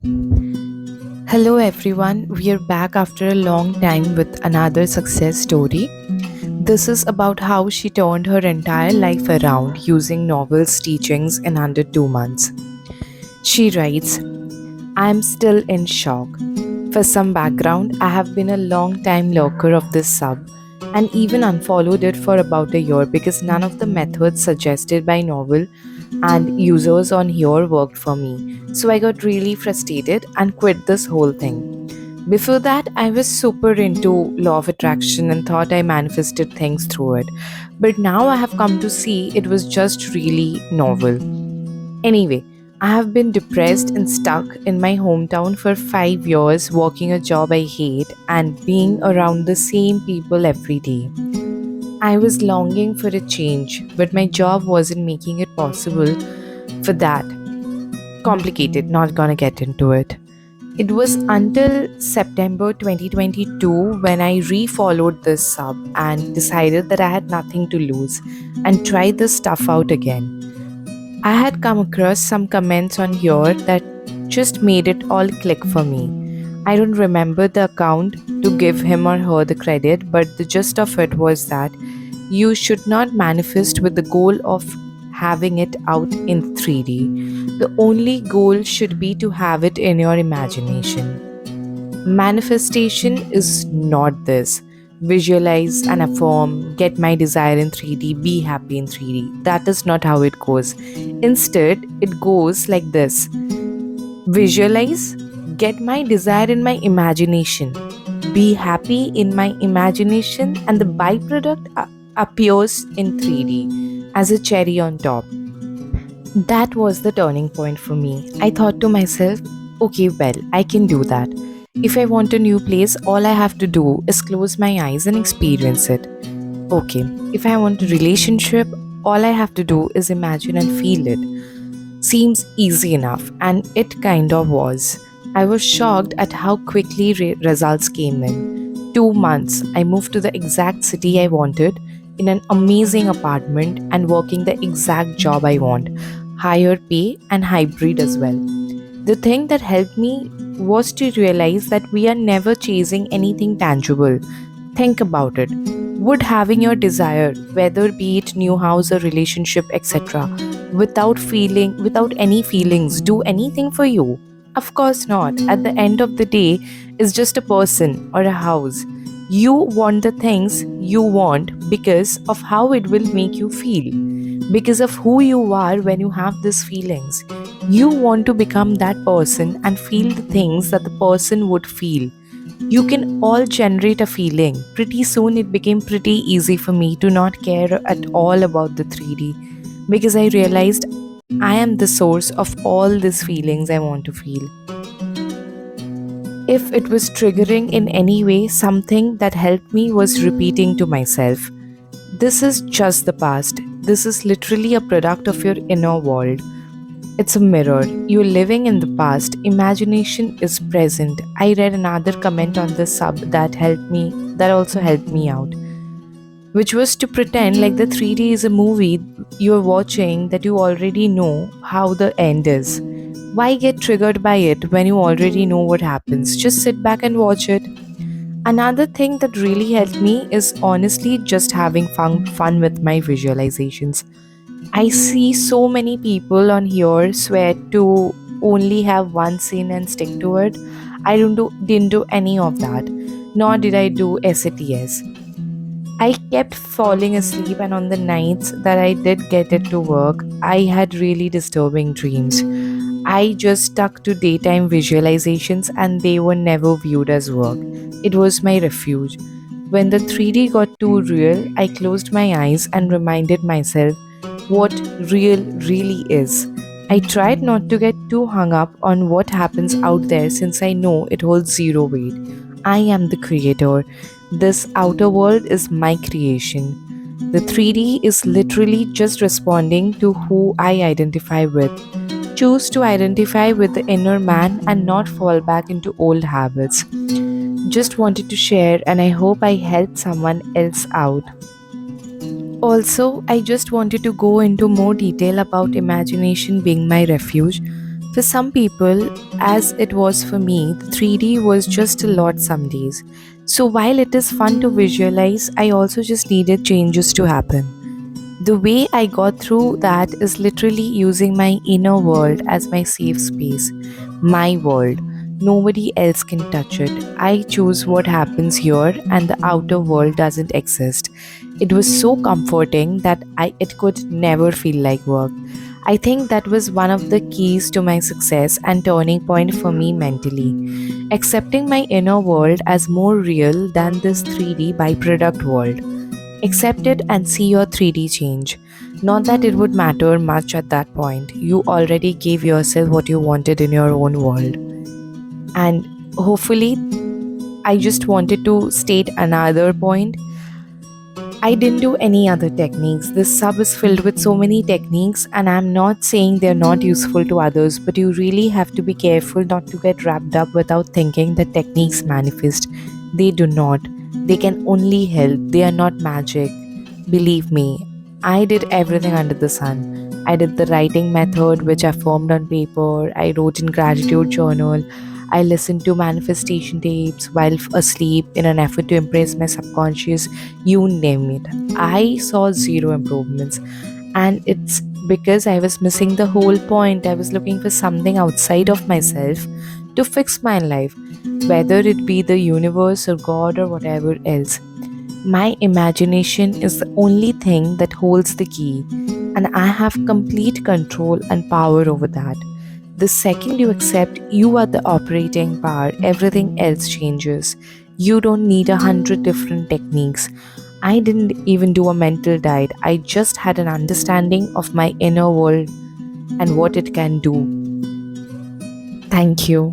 Hello everyone, we are back after a long time with another success story. This is about how she turned her entire life around using Noville's teachings in under 2 months. She writes, I am still in shock. For some background, I have been a long time lurker of this sub and even unfollowed it for about a year because none of the methods suggested by Noville and users on here worked for me. So I got really frustrated and quit this whole thing. Before that, I was super into law of attraction and thought I manifested things through it. But now I have come to see it was just really novel. Anyway, I have been depressed and stuck in my hometown for 5 years, working a job I hate and being around the same people every day. I was longing for a change, but my job wasn't making it possible for that. Complicated, not gonna get into it. It was until September 2022 when I refollowed this sub and decided that I had nothing to lose and tried this stuff out again. I had come across some comments on here that just made it all click for me. I don't remember the account to give him or her the credit, but the gist of it was that you should not manifest with the goal of having it out in 3D. The only goal should be to have it in your imagination. Manifestation is not this. Visualize and affirm, get my desire in 3D, be happy in 3D. That is not how it goes. Instead, it goes like this: visualize, get my desire in my imagination, be happy in my imagination, and the byproduct appears in 3D as a cherry on top. That was the turning point for me. I thought to myself, okay, well, I can do that. If I want a new place, all I have to do is close my eyes and experience it. Okay, if I want a relationship, all I have to do is imagine and feel it. Seems easy enough, and it kind of was. I was shocked at how quickly results came in. 2 months, I moved to the exact city I wanted, in an amazing apartment, and working the exact job I want, higher pay and hybrid as well. The thing that helped me was to realize that we are never chasing anything tangible. Think about it. Would having your desire, whether be it new house or relationship, etc., without any feelings, do anything for you? Of course not. At the end of the day, it's just a person or a house. You want the things you want because of how it will make you feel, because of who you are when you have these feelings. You want to become that person and feel the things that the person would feel. You can all generate a feeling. Pretty soon, it became pretty easy for me to not care at all about the 3D because I realized I am the source of all these feelings I want to feel. If it was triggering in any way, something that helped me was repeating to myself, this is just the past. This is literally a product of your inner world. It's a mirror. You're living in the past. Imagination is present. I read another comment on this sub that also helped me out, which was to pretend like the 3D is a movie you're watching that you already know how the end is. Why get triggered by it when you already know what happens? Just sit back and watch it. Another thing that really helped me is honestly just having fun with my visualizations. I see so many people on here swear to only have one scene and stick to it. Didn't do any of that. Nor did I do SATs. I kept falling asleep, and on the nights that I did get it to work, I had really disturbing dreams. I just stuck to daytime visualizations and they were never viewed as work. It was my refuge. When the 3D got too real, I closed my eyes and reminded myself what real really is. I tried not to get too hung up on what happens out there since I know it holds zero weight. I am the creator. This outer world is my creation. The 3D is literally just responding to who I identify with. Choose to identify with the inner man and not fall back into old habits. Just wanted to share, and I hope I helped someone else out. Also, I just wanted to go into more detail about imagination being my refuge For some people, as it was for me, the 3D was just a lot some days. So while it is fun to visualize, I also just needed changes to happen. The way I got through that is literally using my inner world as my safe space. My world. Nobody else can touch it. I choose what happens here and the outer world doesn't exist. It was so comforting that it could never feel like work. I think that was one of the keys to my success and turning point for me mentally. Accepting my inner world as more real than this 3D byproduct world. Accept it and see your 3D change. Not that it would matter much at that point. You already gave yourself what you wanted in your own world. And hopefully, I just wanted to state another point. I didn't do any other techniques. This sub is filled with so many techniques, and I'm not saying they're not useful to others, but you really have to be careful not to get wrapped up without thinking that techniques manifest. They do not. They can only help, they are not magic. Believe me, I did everything under the sun. I did the writing method, which I formed on paper. I wrote in gratitude journal. I listened to manifestation tapes while asleep in an effort to impress my subconscious. You name it. I saw zero improvements. And it's because I was missing the whole point. I was looking for something outside of myself to fix my life, whether it be the universe or God or whatever else. My imagination is the only thing that holds the key, and I have complete control and power over that. The second you accept you are the operating power, everything else changes. You don't need 100 different techniques. I didn't even do a mental diet, I just had an understanding of my inner world and what it can do. Thank you.